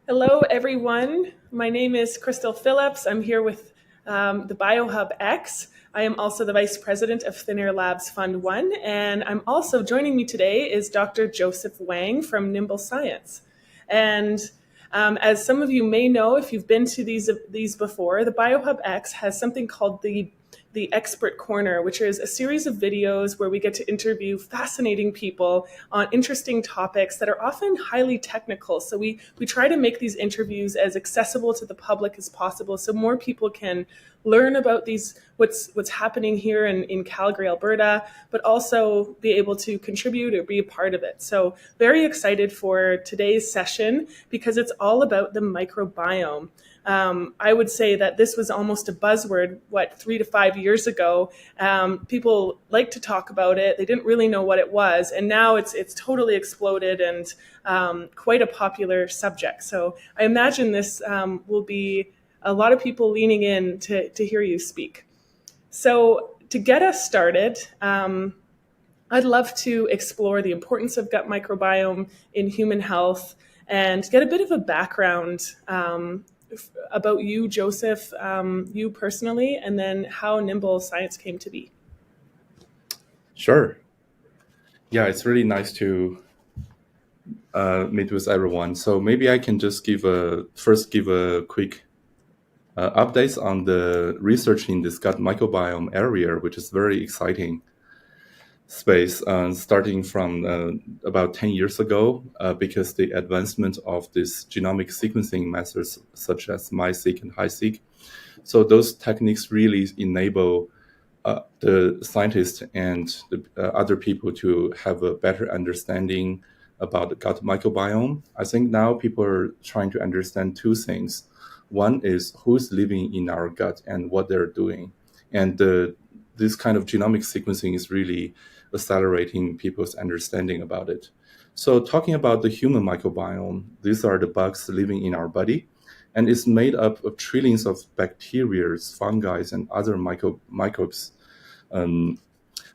Hello, everyone. My name is Crystal Phillips. I'm here with the Biohubx. I am also the Vice President of Thin Air Labs Fund 1, and I'm also joining me today is Dr. Joseph Wang from Nimble Science. And as some of you may know, if you've been to these before, the Biohubx has something called the Expert Corner, which is a series of videos where we get to interview fascinating people on interesting topics that are often highly technical. So we try to make these interviews as accessible to the public as possible so more people can learn about what's happening here in Calgary, Alberta, but also be able to contribute or be a part of it. So very excited for today's session because it's all about the microbiome. I would say that this was almost a buzzword, 3 to 5 years ago. People liked to talk about it. They didn't really know what it was. And now it's totally exploded and quite a popular subject. So I imagine this will be a lot of people leaning in to hear you speak. So to get us started, I'd love to explore the importance of gut microbiome in human health and get a bit of a background about you, Joseph, you personally, and then how Nimble Science came to be. Sure. Yeah, it's really nice to meet with everyone. So maybe I can just give a quick updates on the research in this gut microbiome area, which is very exciting space, starting from about 10 years ago, because the advancement of this genomic sequencing methods such as MiSeq and HiSeq. So those techniques really enable the scientists and the other people to have a better understanding about the gut microbiome. I think now people are trying to understand two things. One is who's living in our gut and what they're doing. And this kind of genomic sequencing is really accelerating people's understanding about it. So talking about the human microbiome, these are the bugs living in our body. And it's made up of trillions of bacteria, fungi, and other microbes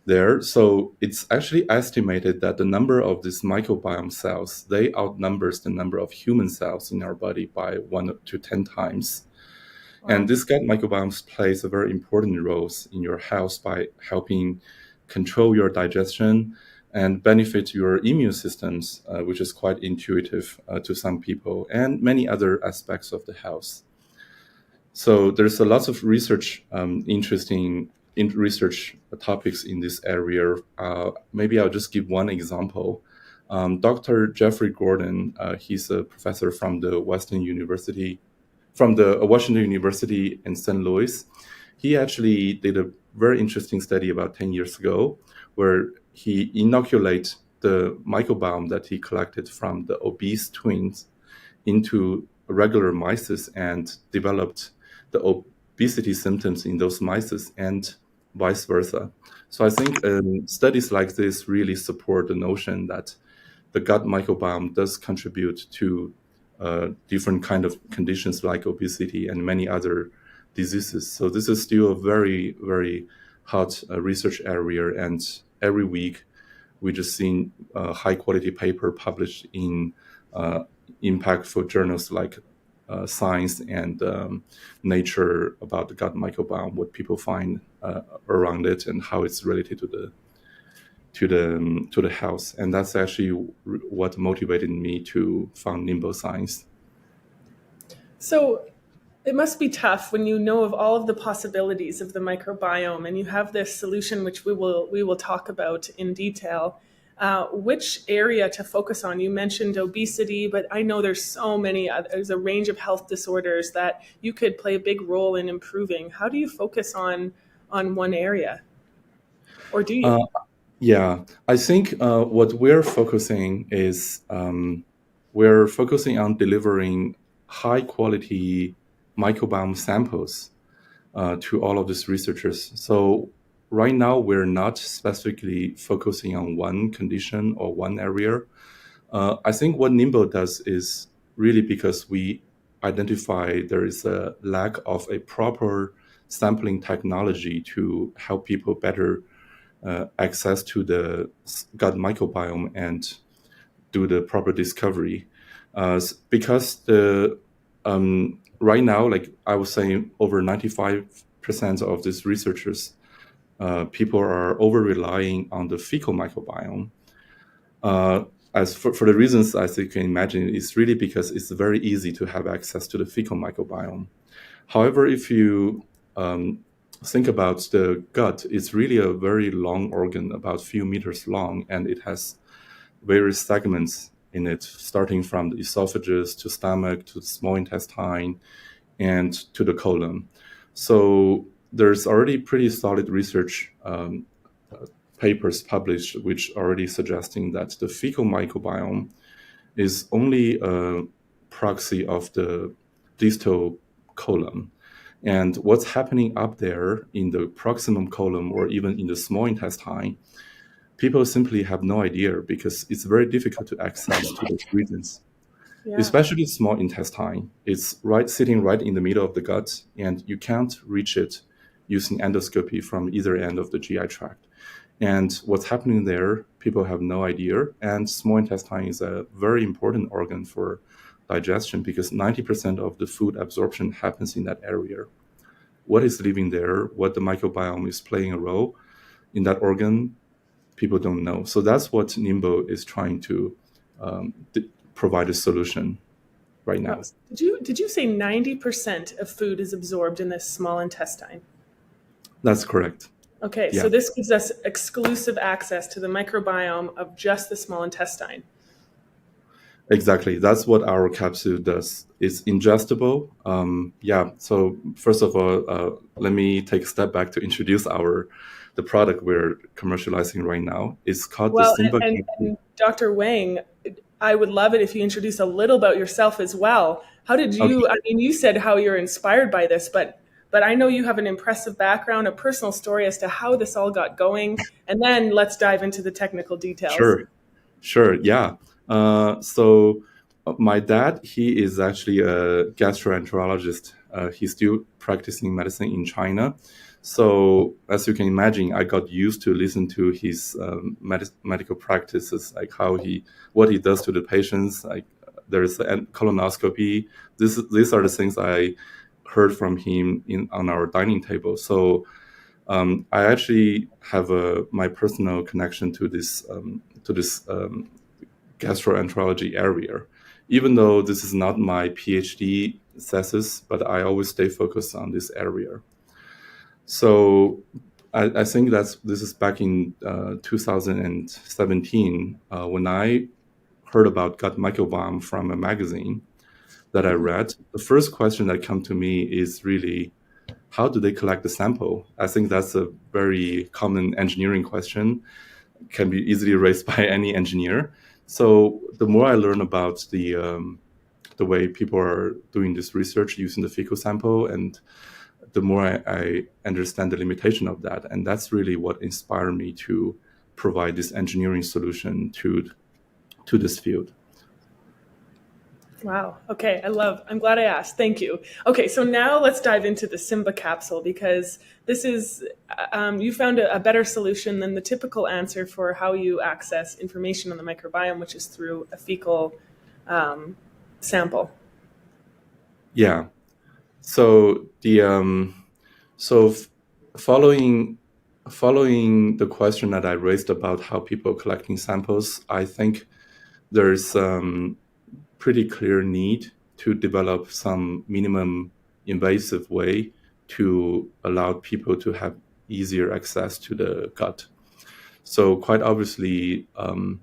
there. So it's actually estimated that the number of these microbiome cells, they outnumbers the number of human cells in our body by 1 to 10 times. Wow. And this gut microbiome plays a very important role in your health by helping control your digestion and benefit your immune systems, which is quite intuitive to some people, and many other aspects of the health. So there's a lot of research, interesting research topics in this area. Maybe I'll just give one example. Dr. Jeffrey Gordon, he's a professor from the Washington University in St. Louis. He actually did a very interesting study about 10 years ago where he inoculated the microbiome that he collected from the obese twins into regular mice and developed the obesity symptoms in those mice and vice versa. So I think studies like this really support the notion that the gut microbiome does contribute to different kind of conditions like obesity and many other diseases. So this is still a very, very hot research area, and every week we just seen a high quality paper published in impactful journals like Science and Nature about the gut microbiome, what people find around it and how it's related to the health. And that's actually what motivated me to found Nimble Science. So it must be tough when you know of all of the possibilities of the microbiome and you have this solution, which we will talk about in detail. Which area to focus on? You mentioned obesity, but I know there's so many there's a range of health disorders that you could play a big role in improving. How do you focus on one area? Or do you? Yeah, I think what we're focusing is we're focusing on delivering high quality microbiome samples to all of these researchers. So right now, we're not specifically focusing on one condition or one area. I think what Nimble does is really because we identify there is a lack of a proper sampling technology to help people better access to the gut microbiome and do the proper discovery. Because the right now, like I was saying, over 95% of these researchers, people are over relying on the fecal microbiome. As for the reasons, as you can imagine, it's really because it's very easy to have access to the fecal microbiome. However, if you think about the gut, it's really a very long organ, about a few meters long, and it has various segments in it, starting from the esophagus to stomach to the small intestine and to the colon. So there's already pretty solid research papers published which already suggesting that the fecal microbiome is only a proxy of the distal colon. And what's happening up there in the proximal colon or even in the small intestine, people simply have no idea because it's very difficult to access to those regions. Yeah. Especially small intestine. It's sitting right in the middle of the gut, and you can't reach it using endoscopy from either end of the GI tract. And what's happening there, people have no idea. And small intestine is a very important organ for digestion because 90% of the food absorption happens in that area. What is living there, what the microbiome is playing a role in that organ, people don't know. So that's what Nimble is trying to provide a solution right now. Did you say 90% of food is absorbed in this small intestine? That's correct. Okay, Yeah. so this gives us exclusive access to the microbiome of just the small intestine. Exactly. That's what our capsule does. It's ingestible. So first of all, let me take a step back to introduce the product we're commercializing right now. It's called the SIMBA. And Dr. Wang, I would love it if you introduce a little about yourself as well. How did you, Okay. I mean, you said how you're inspired by this, but I know you have an impressive background, a personal story as to how this all got going. And then let's dive into the technical details. Sure. Yeah. So my dad, he is actually a gastroenterologist. He's still practicing medicine in China. So as you can imagine, I got used to listen to his medical practices, like what he does to the patients. Like there's a colonoscopy. These are the things I heard from him on our dining table. So I actually have my personal connection to this gastroenterology area. Even though this is not my PhD thesis, but I always stay focused on this area. So I think this is back in 2017 when I heard about gut microbiome from a magazine that I read. The first question that came to me is really, how do they collect the sample? I think that's a very common engineering question, can be easily raised by any engineer. So the more I learn about the way people are doing this research using the fecal sample, and the more I understand the limitation of that. And that's really what inspired me to provide this engineering solution to this field. Wow. Okay. I'm glad I asked. Thank you. Okay. So now let's dive into the SIMBA capsule because this is, you found a better solution than the typical answer for how you access information on the microbiome, which is through a fecal sample. Yeah. So following the question that I raised about how people are collecting samples, I think there's pretty clear need to develop some minimum invasive way to allow people to have easier access to the gut. So quite obviously, I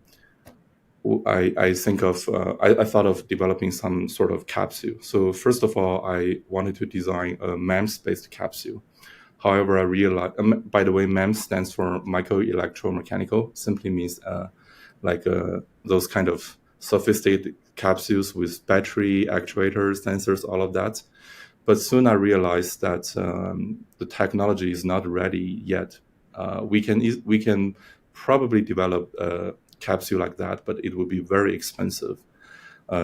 thought of developing some sort of capsule. So first of all, I wanted to design a MEMS-based capsule. However, I realized, by the way, MEMS stands for micro-electromechanical, simply means those kind of sophisticated capsules with battery, actuators, sensors, all of that. But soon I realized that the technology is not ready yet. We can probably develop a capsule like that, but it will be very expensive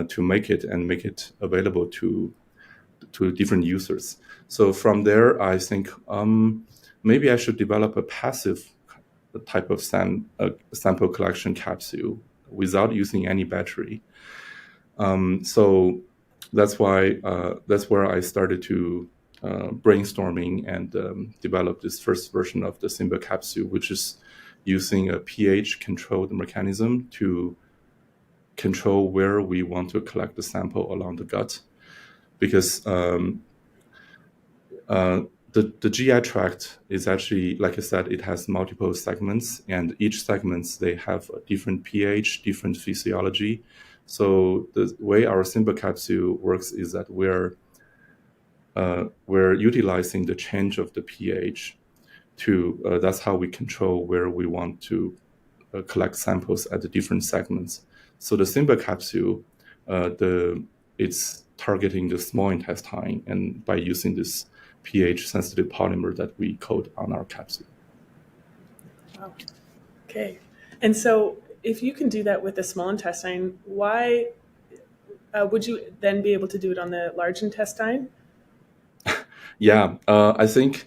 to make it and make it available to different users. So from there, I think maybe I should develop a passive type of sample collection capsule without using any battery. So that's where I started to brainstorming and develop this first version of the SIMBA capsule, which is using a pH controlled mechanism to control where we want to collect the sample along the gut, because the GI tract is actually, like I said, it has multiple segments, and each segments, they have a different pH, different physiology. So the way our SIMBA capsule works is that we're utilizing the change of the pH to, that's how we control where we want to collect samples at the different segments. So the SIMBA capsule, it's targeting the small intestine, and by using this pH sensitive polymer that we coat on our capsule. Wow. Okay. And so if you can do that with the small intestine, why would you then be able to do it on the large intestine? Yeah, I think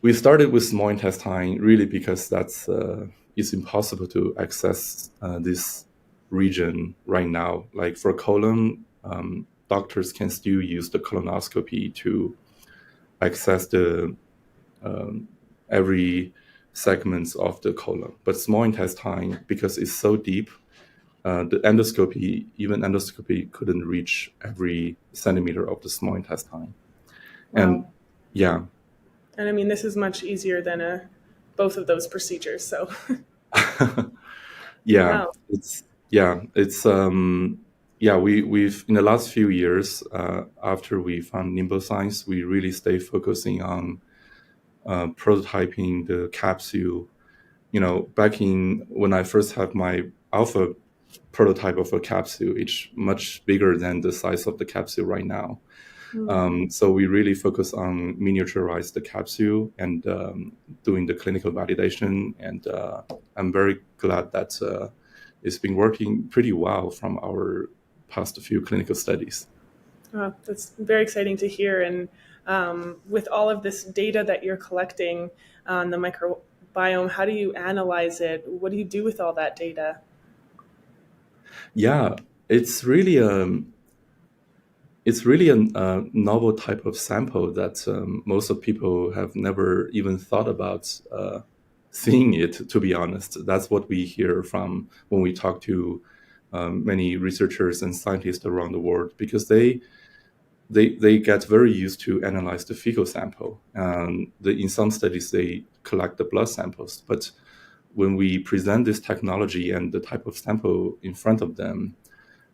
we started with small intestine really because it's impossible to access this region right now. Like for colon, doctors can still use the colonoscopy to access the every segments of the colon. But small intestine, because it's so deep, the endoscopy couldn't reach every centimeter of the small intestine. Wow. And yeah. And I mean, this is much easier than both of those procedures. So Yeah, wow. we've in the last few years, after we found Nimble Science, we really stay focusing on prototyping the capsule. Back in when I first had my alpha prototype of a capsule, it's much bigger than the size of the capsule right now. So we really focus on miniaturize the capsule and doing the clinical validation. And I'm very glad that it's been working pretty well from our past few clinical studies. That's very exciting to hear. And with all of this data that you're collecting on the microbiome, how do you analyze it? What do you do with all that data? Yeah, it's really a novel type of sample that most of people have never even thought about seeing it, to be honest. That's what we hear from when we talk to many researchers and scientists around the world, because they get very used to analyze the fecal sample. In some studies, they collect the blood samples. But when we present this technology and the type of sample in front of them,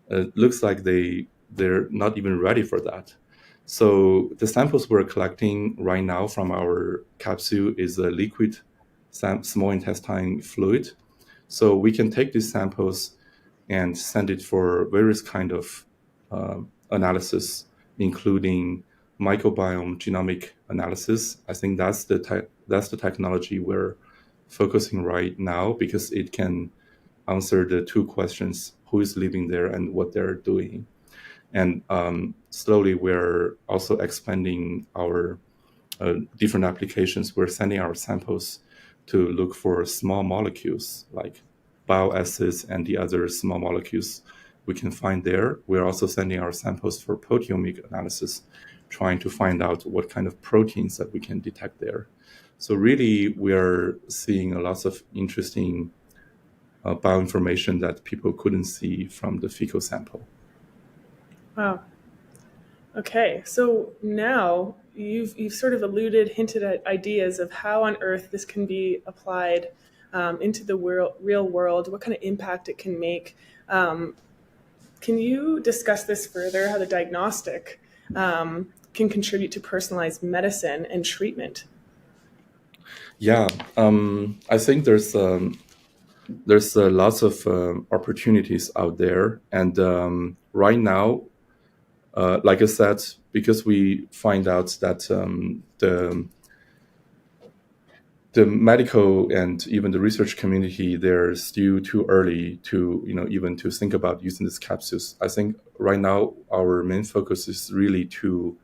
it looks like they're not even ready for that. So the samples we're collecting right now from our capsule is a liquid small intestine fluid. So we can take these samples and send it for various kind of analysis, including microbiome genomic analysis. I think that's the technology we're focusing right now, because it can answer the two questions: who is living there and what they're doing. And slowly we're also expanding our different applications. We're sending our samples to look for small molecules like bile acids and the other small molecules we can find there. We're also sending our samples for proteomic analysis, trying to find out what kind of proteins that we can detect there. So really, we are seeing a lot of interesting bioinformation that people couldn't see from the fecal sample. Wow. Okay, so now you've sort of hinted at ideas of how on earth this can be applied into the real world, what kind of impact it can make. Can you discuss this further, how the diagnostic can contribute to personalized medicine and treatment? Yeah, I think there's lots of opportunities out there. And right now, like I said, because we find out that the medical and even the research community, they're still too early to even to think about using these capsules. I think right now our main focus is really to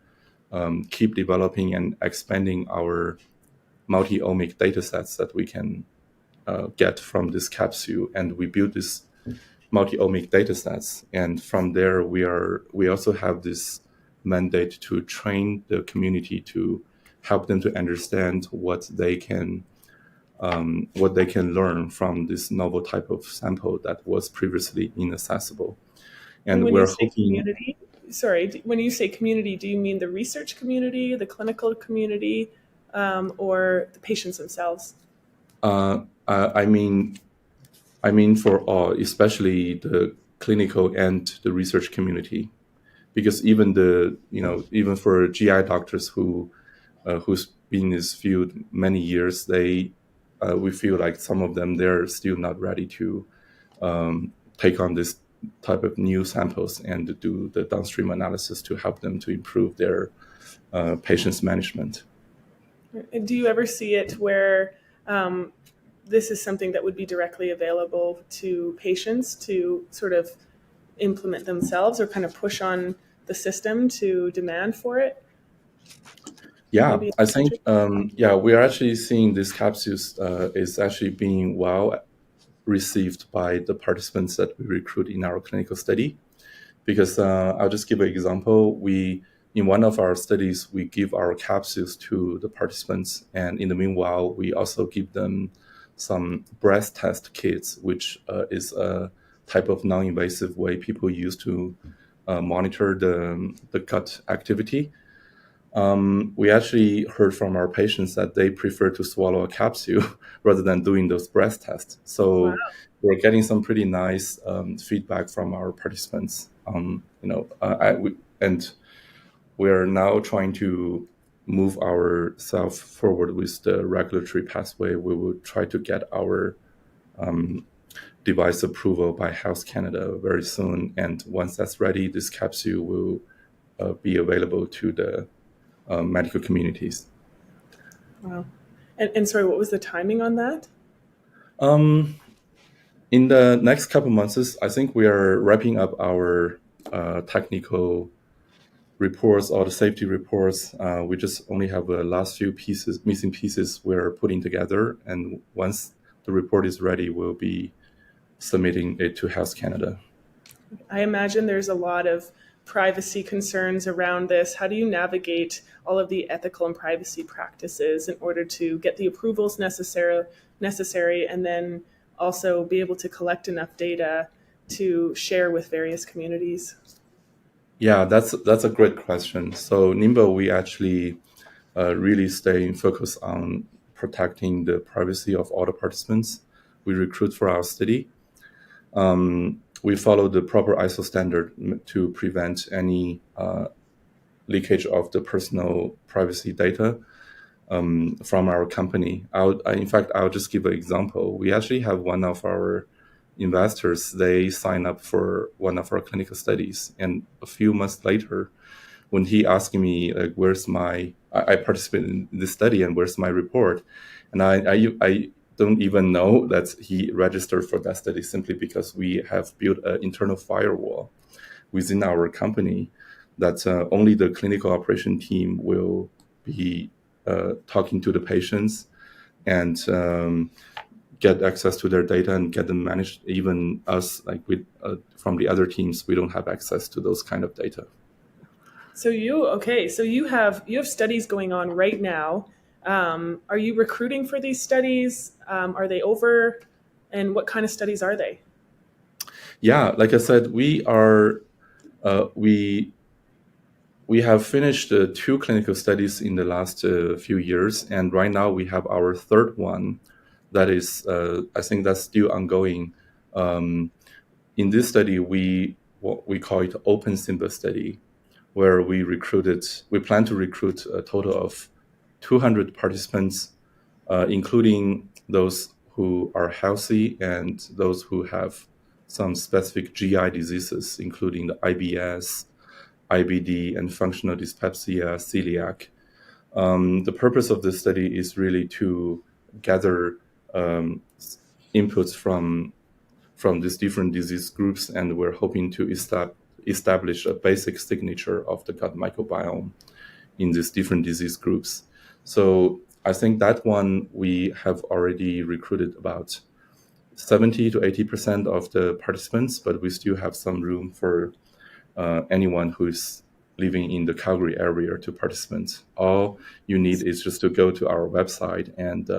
keep developing and expanding our multi-omic data sets that we can get from this capsule. And we build this multi-omic data sets. And from there, we also have this mandate to train the community to help them to understand what they can learn from this novel type of sample that was previously inaccessible. And And when you we're say hoping, community, sorry, when you say community, do you mean the research community, the clinical community, or the patients themselves? I mean for all, especially the clinical and the research community, because even for GI doctors who's been in this field many years, we feel like some of them, they're still not ready to take on this type of new samples and do the downstream analysis to help them to improve their patients management. And do you ever see it where this is something that would be directly available to patients to sort of implement themselves or kind of push on the system to demand for it? Yeah, Maybe in I the future? think we are actually seeing this capsules is actually being well received by the participants that we recruit in our clinical study. Because I'll just give an example. In one of our studies, we give our capsules to the participants, and in the meanwhile, we also give them some breath test kits, which is a type of non-invasive way people use to monitor the gut activity. We actually heard from our patients that they prefer to swallow a capsule rather than doing those breath tests. Wow. So we're getting some pretty nice feedback from our participants. And we're now trying to move ourselves forward with the regulatory pathway. We will try to get our device approval by Health Canada very soon. And once that's ready, this capsule will be available to the medical communities. Wow. And sorry, what was the timing on that? In the next couple months, I think we are wrapping up our technical reports, all the safety reports. We just only have the last few missing pieces we're putting together. And once the report is ready, we'll be submitting it to Health Canada. I imagine there's a lot of privacy concerns around this. How do you navigate all of the ethical and privacy practices in order to get the approvals necessary and then also be able to collect enough data to share with various communities? Yeah, that's a great question. So Nimble, we actually really stay focused on protecting the privacy of all the participants we recruit for our study. We follow the proper ISO standard to prevent any leakage of the personal privacy data from our company. In fact, I'll just give an example. We actually have one of our investors, they sign up for one of our clinical studies. And a few months later, when he asked me, like, I participated in this study and where's my report? And I don't even know that he registered for that study simply because we have built an internal firewall within our company that only the clinical operation team will be talking to the patients and get access to their data and get them managed. Even us, like from the other teams, we don't have access to those kind of data. So you have studies going on right now. Are you recruiting for these studies? Are they over? And what kind of studies are they? Yeah, like I said, we have finished 2 clinical studies in the last few years, and right now we have our third one that is, I think that's still ongoing. In this study, what we call it open SIMBA study, where we plan to recruit a total of 200 participants, including those who are healthy and those who have some specific GI diseases, including the IBS, IBD, and functional dyspepsia, celiac. The purpose of this study is really to gather inputs from these different disease groups, and we're hoping to establish a basic signature of the gut microbiome in these different disease groups. So I think that one we have already recruited about 70 to 80% of the participants, but we still have some room for anyone who's living in the Calgary area to participate. All you need is just to go to our website and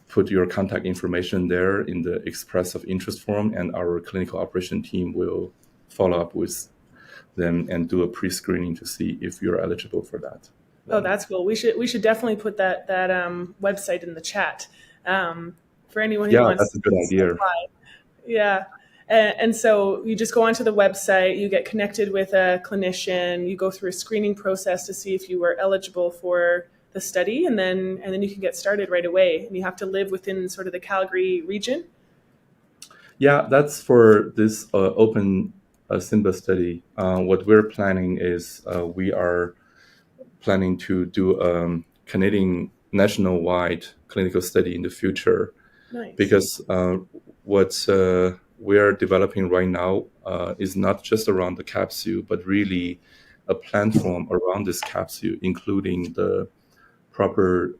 put your contact information there in the express of interest form, and our clinical operation team will follow up with them and do a pre-screening to see if you're eligible for that. Oh, that's cool. We should definitely put that website in the chat for anyone who Yeah, wants that's a good to idea. apply. Yeah. And so you just go onto the website, you get connected with a clinician, you go through a screening process to see if you were eligible for the study, and then you can get started right away. And you have to live within sort of the Calgary region. Yeah, that's for this open SIMBA study. What we're planning is we are planning to do a Canadian national-wide clinical study in the future. Nice. Because what we are developing right now is not just around the capsule, but really a platform around this capsule, including the proper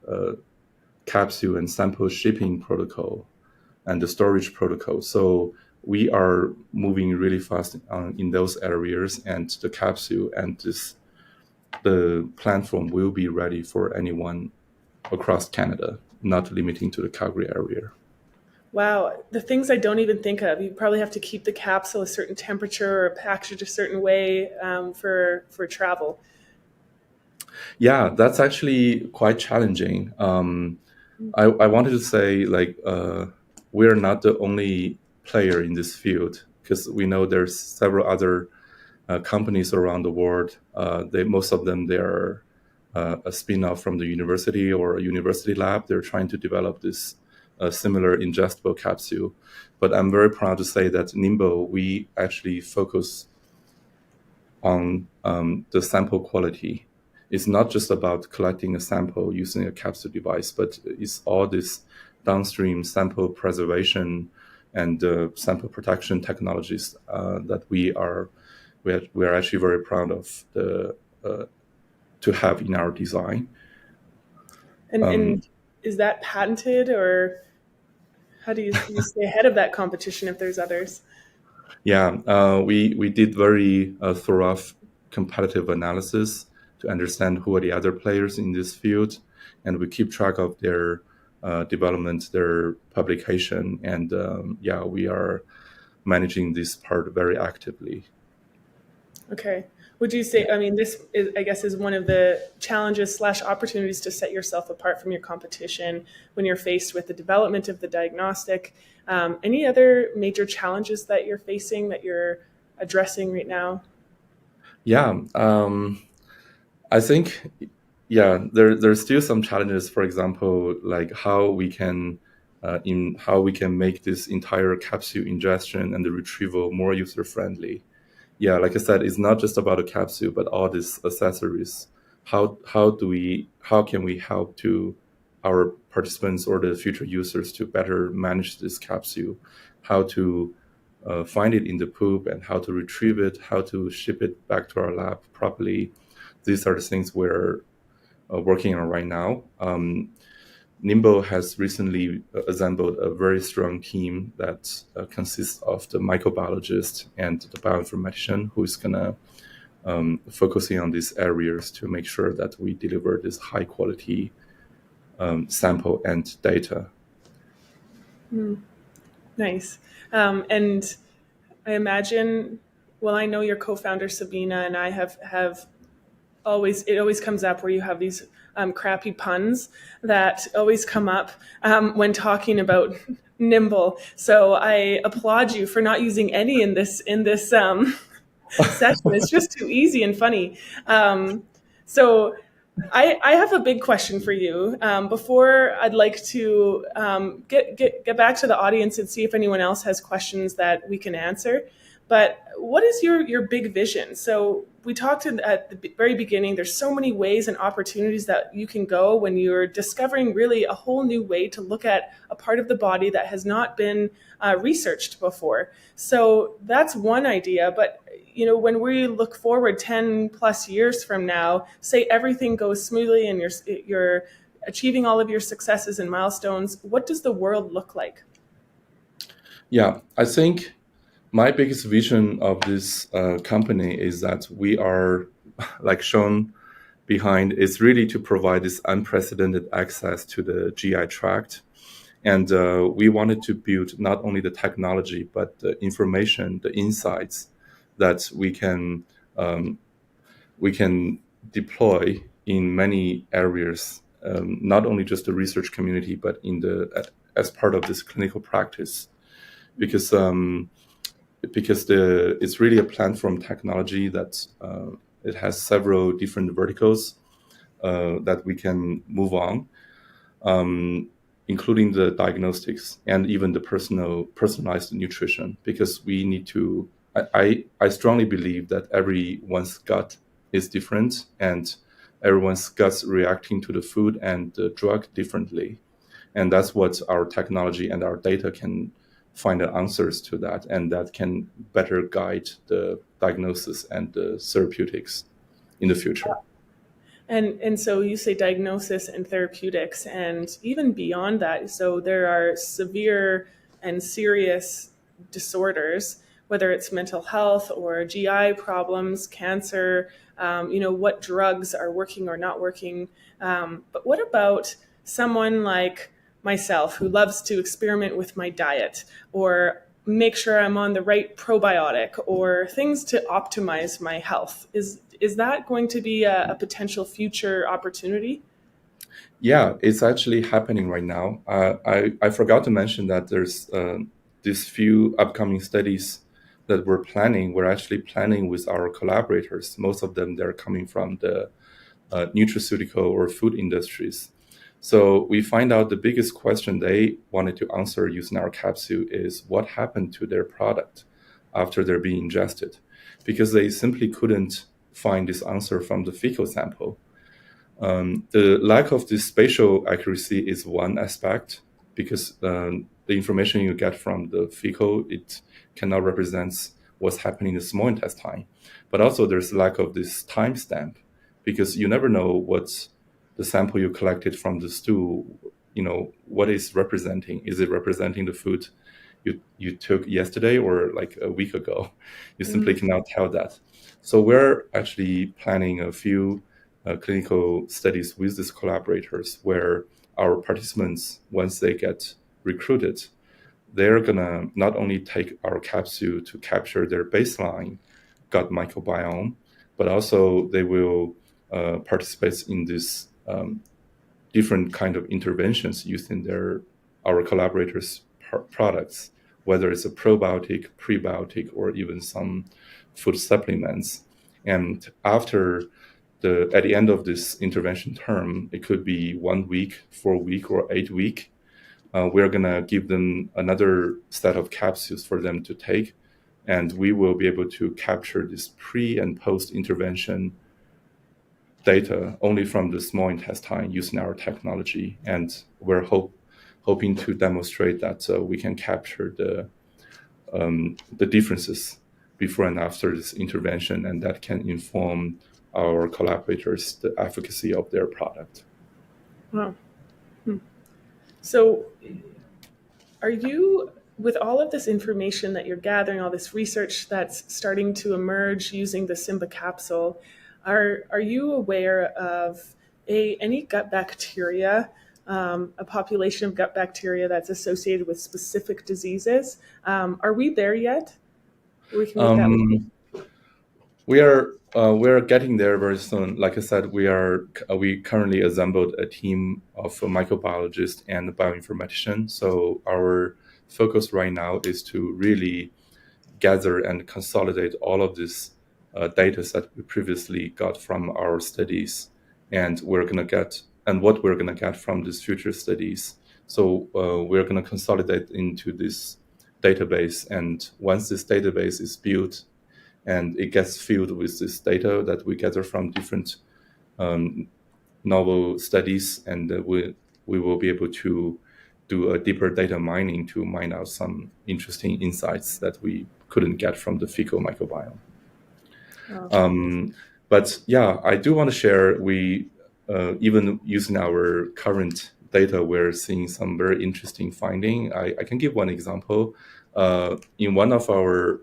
capsule and sample shipping protocol and the storage protocol. So we are moving really fast in those areas, and the capsule and the platform will be ready for anyone across Canada, not limiting to the Calgary area. Wow, the things I don't even think of. You probably have to keep the capsule a certain temperature or packaged a certain way for travel. Yeah, that's actually quite challenging. I wanted to say, like, we're not the only player in this field, because we know there's several other companies around the world. Most of them, they are a spin-off from the university or a university lab. They're trying to develop this similar ingestible capsule. But I'm very proud to say that Nimble, we actually focus on the sample quality. It's not just about collecting a sample using a capsule device, but it's all this downstream sample preservation and sample protection technologies that we are actually very proud of to have in our design. And is that patented, or how do you stay ahead of that competition if there's others? Yeah, we did very thorough competitive analysis to understand who are the other players in this field, and we keep track of their development, their publication, and yeah, we are managing this part very actively. Okay. Would you say, I mean, this is, I guess, is one of the challenges / opportunities to set yourself apart from your competition when you're faced with the development of the diagnostic. Any other major challenges that you're facing that you're addressing right now? Yeah, I think, yeah, there's still some challenges. For example, like how we can make this entire capsule ingestion and the retrieval more user friendly. Yeah, like I said, it's not just about a capsule, but all these accessories. How can we help to our participants or the future users to better manage this capsule? How to find it in the poop, and how to retrieve it, how to ship it back to our lab properly. These are the things we're working on right now. Nimble has recently assembled a very strong team that consists of the microbiologist and the bioinformatician, who is going to focusing on these areas to make sure that we deliver this high quality sample and data. Nice. And I imagine, well, I know your co-founder Sabina and I have always, it always comes up where you have these crappy puns that always come up when talking about Nimble. So I applaud you for not using any in this session. It's just too easy and funny. So I have a big question for you. Before I'd like to get back to the audience and see if anyone else has questions that we can answer. But what is your big vision? So we talked at the very beginning, there's so many ways and opportunities that you can go when you're discovering really a whole new way to look at a part of the body that has not been researched before. So that's one idea. But you know, when we look forward 10 plus years from now, say everything goes smoothly and you're achieving all of your successes and milestones, what does the world look like? Yeah, I think my biggest vision of this company is that we are, like shown behind, is really to provide this unprecedented access to the GI tract. And we wanted to build not only the technology, but the information, the insights that um, we can deploy in many areas, not only just the research community, but as part of this clinical practice. Because it's really a platform technology that it has several different verticals that we can move on, um, including the diagnostics and even the personalized nutrition. Because we need to, I strongly believe that everyone's gut is different, and everyone's gut's reacting to the food and the drug differently. And that's what our technology and our data can find the answers to that, and that can better guide the diagnosis and the therapeutics in the future. And so you say diagnosis and therapeutics, and even beyond that. So there are severe and serious disorders, whether it's mental health or GI problems, cancer. What drugs are working or not working. But what about someone like myself who loves to experiment with my diet or make sure I'm on the right probiotic or things to optimize my health? Is that going to be a potential future opportunity? Yeah, it's actually happening right now. I forgot to mention that there's these few upcoming studies that we're planning. We're actually planning with our collaborators. Most of them, they're coming from the nutraceutical or food industries. So we find out the biggest question they wanted to answer using our capsule is what happened to their product after they're being ingested, because they simply couldn't find this answer from the fecal sample. The lack of this spatial accuracy is one aspect, because the information you get from the fecal, it cannot represent what's happening in the small intestine. But also there's lack of this timestamp, because you never know what the sample you collected from the stool, what is representing. Is it representing the food you took yesterday or like a week ago? You simply cannot tell that. So we're actually planning a few clinical studies with these collaborators where our participants, once they get recruited, they're gonna not only take our capsule to capture their baseline gut microbiome, but also they will participate in this different kind of interventions using our collaborators' products, whether it's a probiotic, prebiotic, or even some food supplements. And at the end of this intervention term, it could be 1 week, 4 week, or 8 week. We're gonna give them another set of capsules for them to take, and we will be able to capture this pre and post intervention data only from the small intestine using our technology. And we're hoping to demonstrate that we can capture the differences before and after this intervention, and that can inform our collaborators the efficacy of their product. Wow. So are you, with all of this information that you're gathering, all this research that's starting to emerge using the SIMBA capsule, are you aware of any gut bacteria, a population of gut bacteria that's associated with specific diseases? Are we there yet? We can make that leap. We're getting there very soon. Like I said, we currently assembled a team of microbiologists and bioinformaticians. So our focus right now is to really gather and consolidate all of this data that we previously got from our studies, and what we're gonna get from these future studies. So we're gonna consolidate into this database, and once this database is built and it gets filled with this data that we gather from different novel studies, and we will be able to do a deeper data mining to mine out some interesting insights that we couldn't get from the fecal microbiome. But yeah, I do want to share, we even using our current data, we're seeing some very interesting finding. I can give one example. In one of our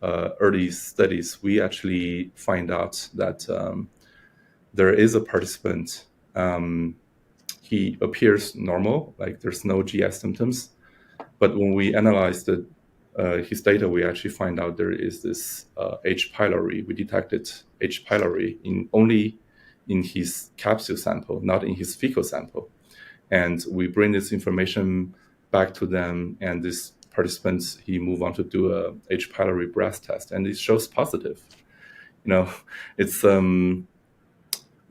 early studies, we actually find out that there is a participant. He appears normal, like there's no GI symptoms. But when we analyzed his data, we actually find out there is this H. pylori. We detected H. pylori only in his capsule sample, not in his fecal sample. And we bring this information back to them, and this participant, he moved on to do a H. pylori breath test, and it shows positive. It's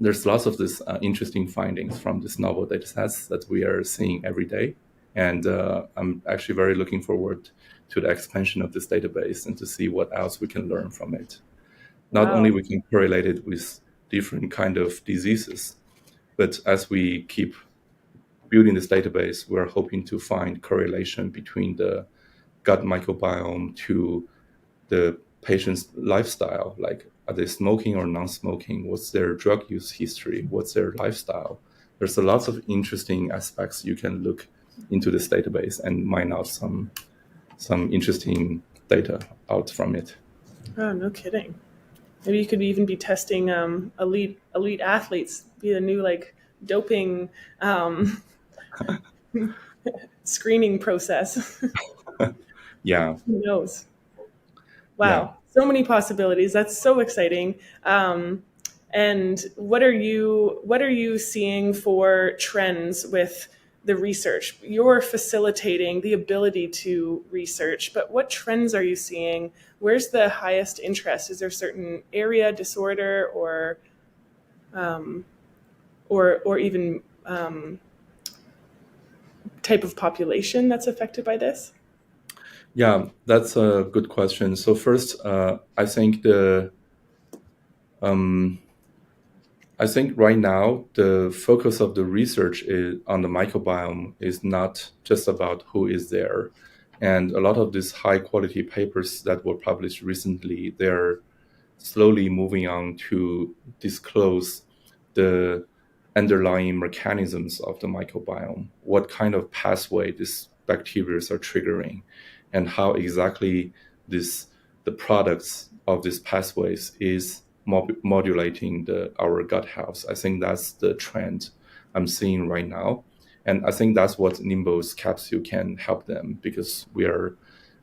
there's lots of this interesting findings from this novel data sets that we are seeing every day. And I'm actually very looking forward to the expansion of this database and to see what else we can learn from it. Not only we can correlate it with different kind of diseases, but as we keep building this database, we're hoping to find correlation between the gut microbiome to the patient's lifestyle, like are they smoking or non-smoking? What's their drug use history? What's their lifestyle? There's a lot of interesting aspects you can look into this database and mine out some interesting data out from it. Oh, no kidding. Maybe you could even be testing elite athletes, be the new like doping screening process. Yeah. Who knows? Wow. Yeah. So many possibilities. That's so exciting. And what are you seeing for trends with the research? You're facilitating the ability to research, but what trends are you seeing? Where's the highest interest? Is there a certain area, disorder, or even type of population that's affected by this? Yeah, that's a good question. So first, I think I think right now the focus of the research is on the microbiome is not just about who is there, and a lot of these high quality papers that were published recently, they're slowly moving on to disclose the underlying mechanisms of the microbiome, what kind of pathway these bacteria are triggering, and how exactly the products of these pathways is modulating our gut health. I think that's the trend I'm seeing right now. And I think that's what Nimble's capsule can help them, because we are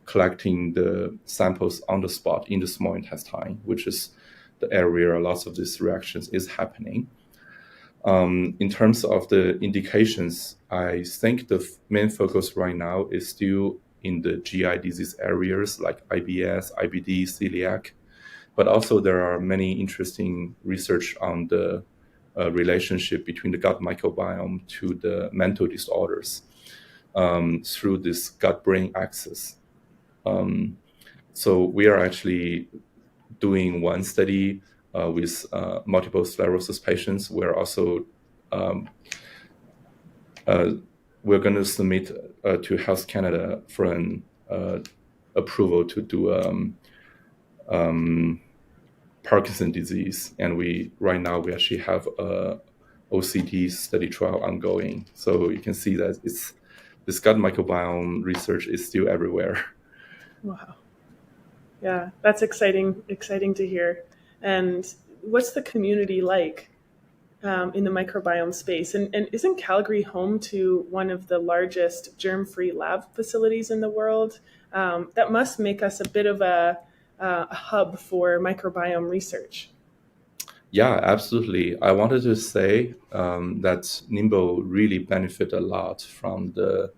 collecting the samples on the spot in the small intestine, which is the area lots of these reactions is happening. In terms of the indications, I think the main focus right now is still in the GI disease areas like IBS, IBD, celiac, but also there are many interesting research on the relationship between the gut microbiome to the mental disorders through this gut-brain axis. So we are actually doing one study with multiple sclerosis patients. We're also we're going to submit to Health Canada for an approval to do Parkinson's disease, and right now we actually have a OCD study trial ongoing. So you can see that this gut microbiome research is still everywhere. Wow. Yeah, that's exciting to hear. And what's the community like in the microbiome space? And isn't Calgary home to one of the largest germ-free lab facilities in the world? That must make us a bit of a hub for microbiome research. Yeah, absolutely. I wanted to say that Nimble really benefit a lot from the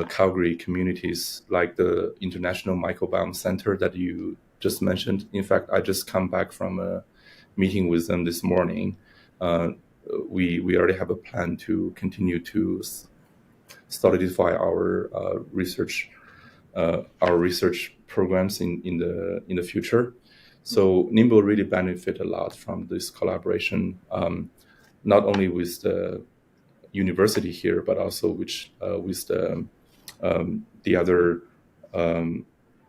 Calgary communities, like the International Microbiome Center that you just mentioned. In fact, I just come back from a meeting with them this morning. We already have a plan to continue to solidify our research programs in the future. So Nimble really benefit a lot from this collaboration, not only with the university here, but also with the other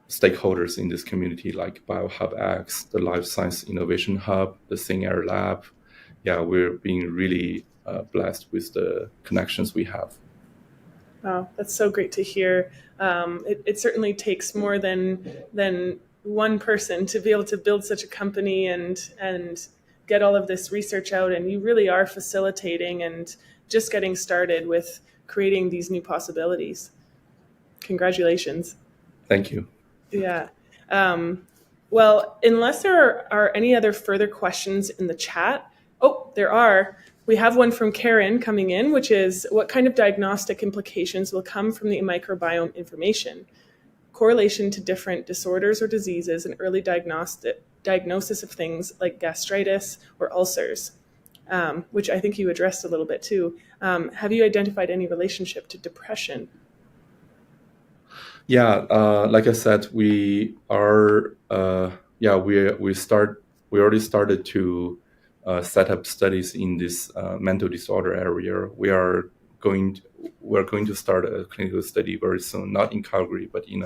stakeholders in this community, like Biohubx, the Life Science Innovation Hub, the Thin Air Lab. Yeah, we're being really blessed with the connections we have. Wow, that's so great to hear. It certainly takes more than one person to be able to build such a company and get all of this research out. And you really are facilitating and just getting started with creating these new possibilities. Congratulations. Thank you. Yeah. Well, unless there are any other further questions in the chat, oh, there are. We have one from Karen coming in, which is what kind of diagnostic implications will come from the microbiome information? Correlation to different disorders or diseases and early diagnosis of things like gastritis or ulcers, which I think you addressed a little bit too. Have you identified any relationship to depression? Yeah, like I said, we are. We already started to set up studies in this mental disorder area. We're going to start a clinical study very soon, not in Calgary, but in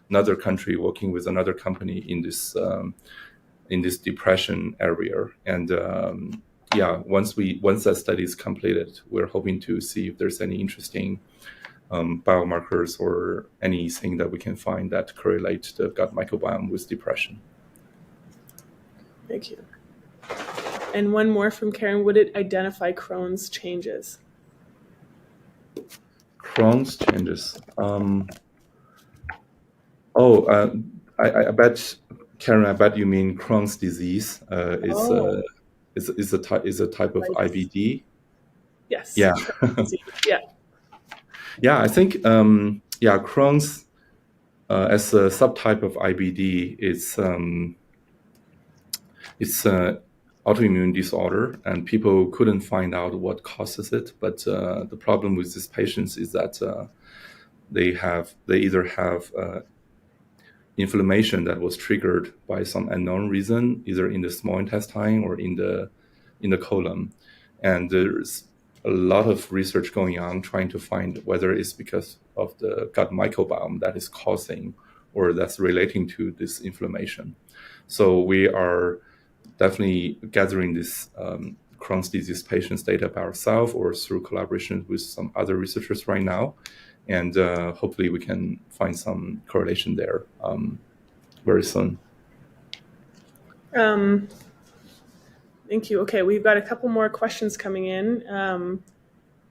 another country, working with another company in this depression area. And once that study is completed, we're hoping to see if there's any interesting biomarkers or anything that we can find that correlate the gut microbiome with depression. Thank you. And one more from Karen, would it identify Crohn's changes? Crohn's changes. I bet, Karen, I bet you mean Crohn's disease is a type of IBD. Yes. Yeah. Yeah. Yeah, I think Crohn's as a subtype of IBD, it's autoimmune disorder, and people couldn't find out what causes it. But the problem with these patients is that they either have inflammation that was triggered by some unknown reason, either in the small intestine or in the colon, and there's a lot of research going on trying to find whether it's because of the gut microbiome that is causing or that's relating to this inflammation. So we are definitely gathering this Crohn's disease patients data by ourselves or through collaboration with some other researchers right now. And hopefully we can find some correlation there very soon. Thank you. Okay, we've got a couple more questions coming in.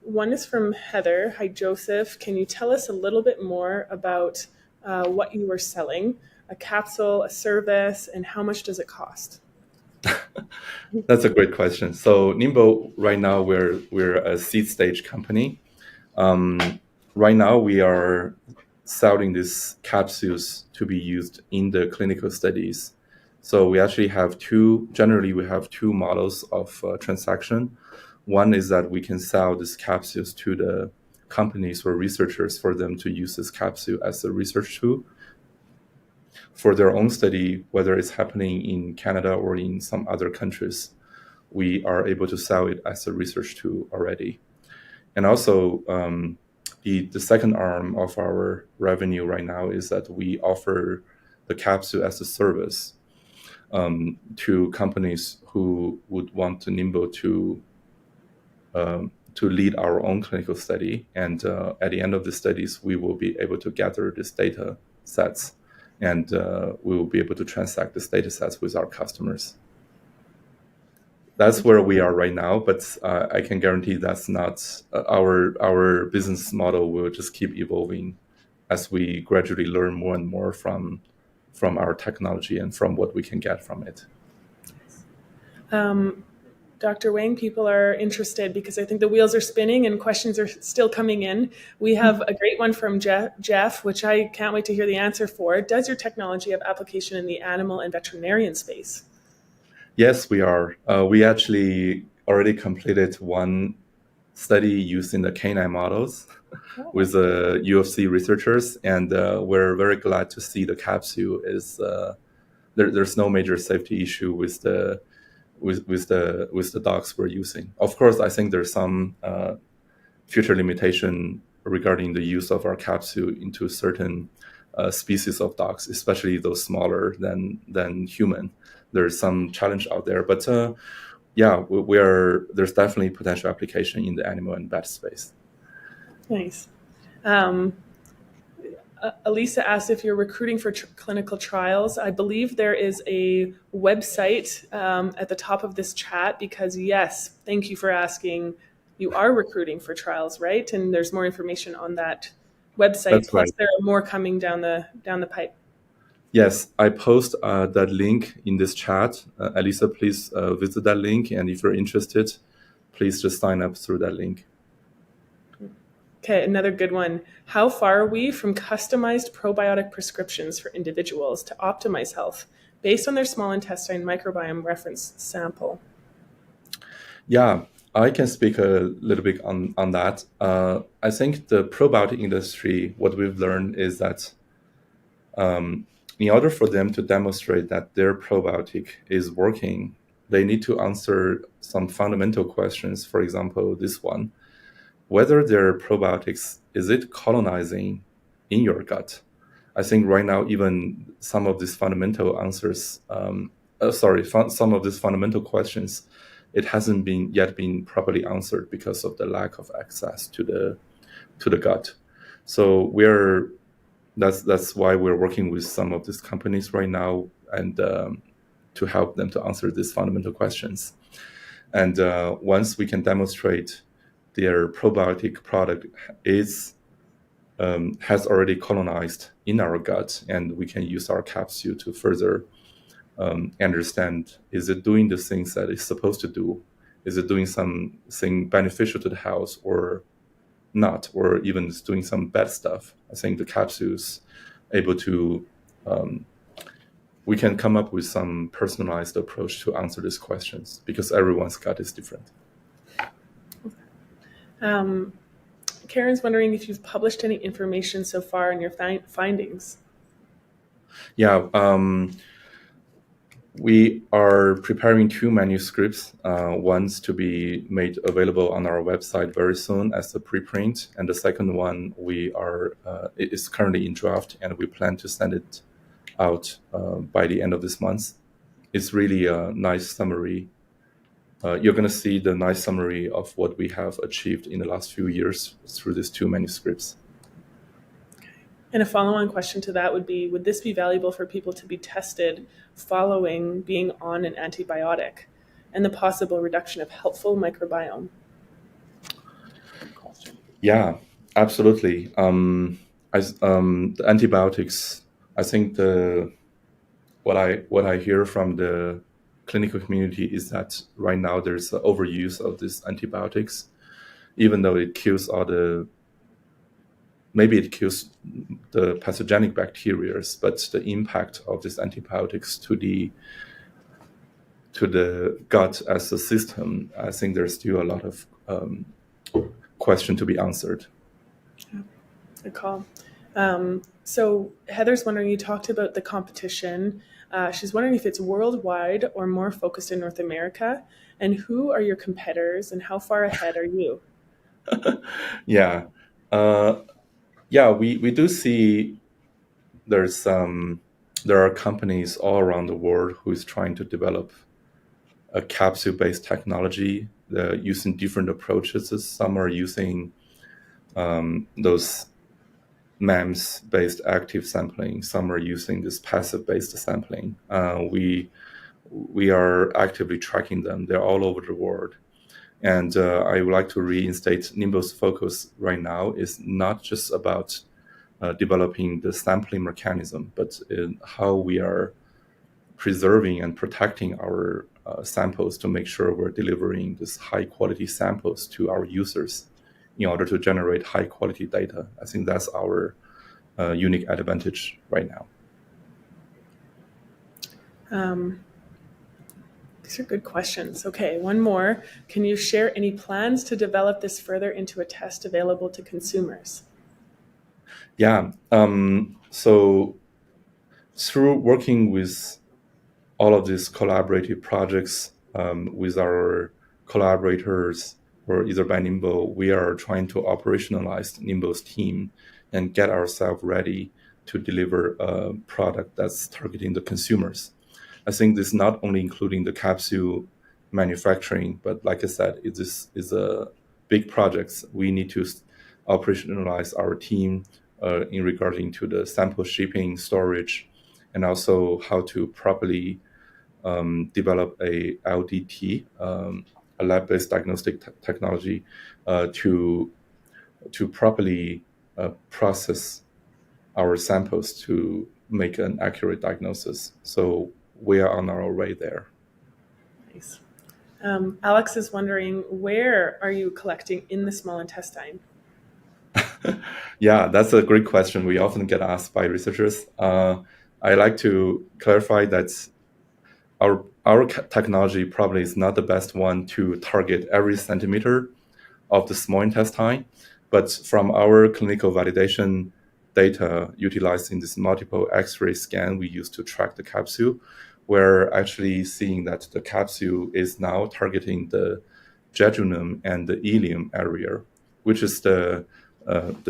One is from Heather. Hi, Joseph. Can you tell us a little bit more about what you were selling? A capsule, a service, and how much does it cost? That's a great question. So Nimble, right now we're a seed stage company. Right now we are selling these capsules to be used in the clinical studies. So we actually have two models of transaction. One is that we can sell these capsules to the companies or researchers for them to use this capsule as a research tool for their own study, whether it's happening in Canada or in some other countries. We are able to sell it as a research tool already. And also, the second arm of our revenue right now is that we offer the capsule as a service to companies who would want Nimble to lead our own clinical study. And at the end of the studies, we will be able to gather these data sets, and we will be able to transact these data sets with our customers. That's where we are right now, but I can guarantee that's not our business model. Will just keep evolving as we gradually learn more and more from our technology and from what we can get from it. Dr. Wang, people are interested because I think the wheels are spinning and questions are still coming in. We have a great one from Jeff, which I can't wait to hear the answer for. Does your technology have application in the animal and veterinarian space? Yes, we are. We actually already completed one study using the canine models with UFC researchers, and we're very glad to see the capsule is there's no major safety issue with the dogs we're using. Of course, I think there's some future limitation regarding the use of our capsule into certain species of dogs, especially those smaller than human. There's some challenge out there, but there's definitely potential application in the animal and vet space. Nice. Elisa asked if you're recruiting for clinical trials. I believe there is a website at the top of this chat because, yes, thank you for asking. You are recruiting for trials, right? And there's more information on that website. That's Plus, right. there are more coming down the pipe. Yes, I post that link in this chat. Elisa, please visit that link. And if you're interested, please just sign up through that link. Okay, another good one. How far are we from customized probiotic prescriptions for individuals to optimize health based on their small intestine microbiome reference sample? Yeah, I can speak a little bit on that. I think the probiotic industry, what we've learned is that in order for them to demonstrate that their probiotic is working, they need to answer some fundamental questions. For example, this one, whether their probiotics, is it colonizing in your gut? I think right now, even some of these fundamental answers, some of these fundamental questions, it hasn't been yet been properly answered because of the lack of access to the gut. So that's why we're working with some of these companies right now and to help them to answer these fundamental questions. And once we can demonstrate their probiotic product has already colonized in our gut, and we can use our capsule to further understand, is it doing the things that it's supposed to do? Is it doing something beneficial to the health or not, or even it's doing some bad stuff? I think the capsule's able to, we can come up with some personalized approach to answer these questions because everyone's gut is different. Karen's wondering if you've published any information so far on your findings. Yeah, we are preparing 2 manuscripts. One's to be made available on our website very soon as a preprint, and the second one it is currently in draft, and we plan to send it out by the end of this month. It's really a nice summary. You're going to see the nice summary of what we have achieved in the last few years through these 2 manuscripts. And a follow-on question to that would be, would this be valuable for people to be tested following being on an antibiotic and the possible reduction of helpful microbiome? Yeah, absolutely. The antibiotics, I think what I hear from the clinical community is that right now there's an overuse of these antibiotics, even though it kills maybe it kills the pathogenic bacteria, but the impact of these antibiotics to the gut as a system, I think there's still a lot of question to be answered. Good call. So Heather's wondering, you talked about the competition. She's wondering if it's worldwide or more focused in North America, and who are your competitors and how far ahead are you? Yeah. We do see there are companies all around the world who is trying to develop a capsule-based technology using different approaches. Some are using those MEMS-based active sampling. Some are using this passive-based sampling. We are actively tracking them. They're all over the world. And I would like to reinstate Nimble's focus right now is not just about developing the sampling mechanism, but in how we are preserving and protecting our samples to make sure we're delivering this high quality samples to our users in order to generate high quality data. I think that's our unique advantage right now. These are good questions. Okay, one more. Can you share any plans to develop this further into a test available to consumers? Yeah. So through working with all of these collaborative projects with our collaborators or either by Nimble, we are trying to operationalize Nimble's team and get ourselves ready to deliver a product that's targeting the consumers. I think this not only including the capsule manufacturing, but like I said, this is a big project. We need to operationalize our team in regarding to the sample shipping, storage, and also how to properly develop a LDT, a lab-based diagnostic technology, to properly process our samples to make an accurate diagnosis. So we are on our way there. Nice. Alex is wondering, where are you collecting in the small intestine? Yeah, that's a great question. We often get asked by researchers. I like to clarify that our technology probably is not the best one to target every centimeter of the small intestine, but from our clinical validation data utilizing this multiple X-ray scan we use to track the capsule, we're actually seeing that the capsule is now targeting the jejunum and the ileum area, which is the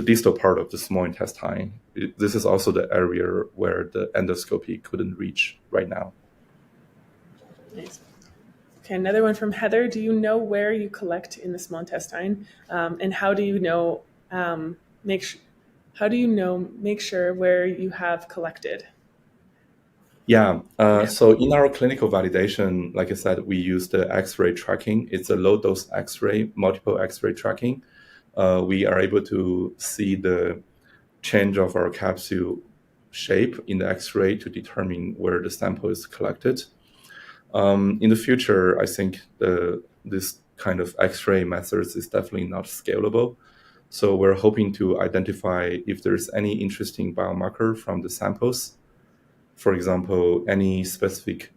distal part of the small intestine. This is also the area where the endoscopy couldn't reach right now. Nice. Okay, another one from Heather. Do you know where you collect in the small intestine, and how do you know make sure where you have collected? Yeah. So in our clinical validation, like I said, we use the X-ray tracking. It's a low-dose X-ray, multiple X-ray tracking. We are able to see the change of our capsule shape in the X-ray to determine where the sample is collected. In the future, I think this kind of X-ray methods is definitely not scalable. So we're hoping to identify if there's any interesting biomarker from the samples. For example, any specific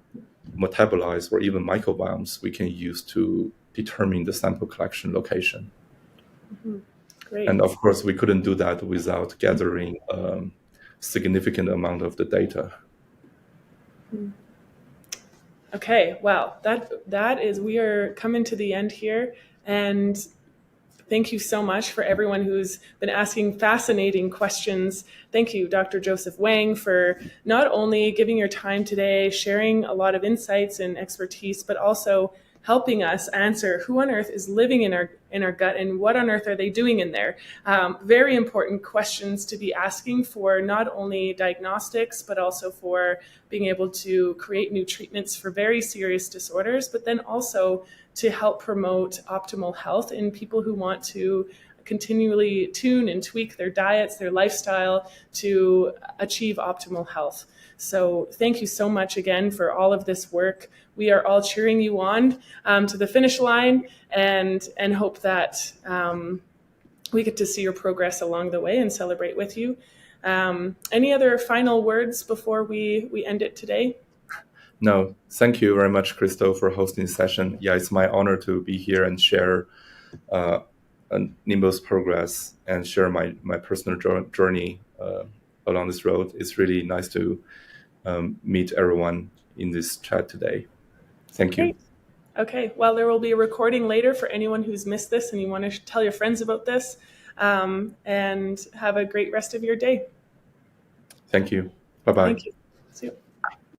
metabolites or even microbiomes we can use to determine the sample collection location. Mm-hmm. Great. And of course, we couldn't do that without gathering a significant amount of the data. Mm-hmm. Okay, well, that is, we are coming to the end here, and thank you so much for everyone who's been asking fascinating questions. Thank you, Dr. Joseph Wang, for not only giving your time today, sharing a lot of insights and expertise, but also helping us answer who on earth is living in our gut and what on earth are they doing in there. Very important questions to be asking for not only diagnostics, but also for being able to create new treatments for very serious disorders, but then also to help promote optimal health in people who want to continually tune and tweak their diets, their lifestyle to achieve optimal health. So thank you so much again for all of this work. We are all cheering you on to the finish line, and hope that we get to see your progress along the way and celebrate with you. Any other final words before we end it today? No, thank you very much, Crystal, for hosting this session. Yeah, it's my honor to be here and share Nimble's progress and share my personal journey along this road. It's really nice to meet everyone in this chat today. Thank you. Okay, well, there will be a recording later for anyone who's missed this and you want to tell your friends about this, and have a great rest of your day. Thank you. Bye-bye. Thank you. See you.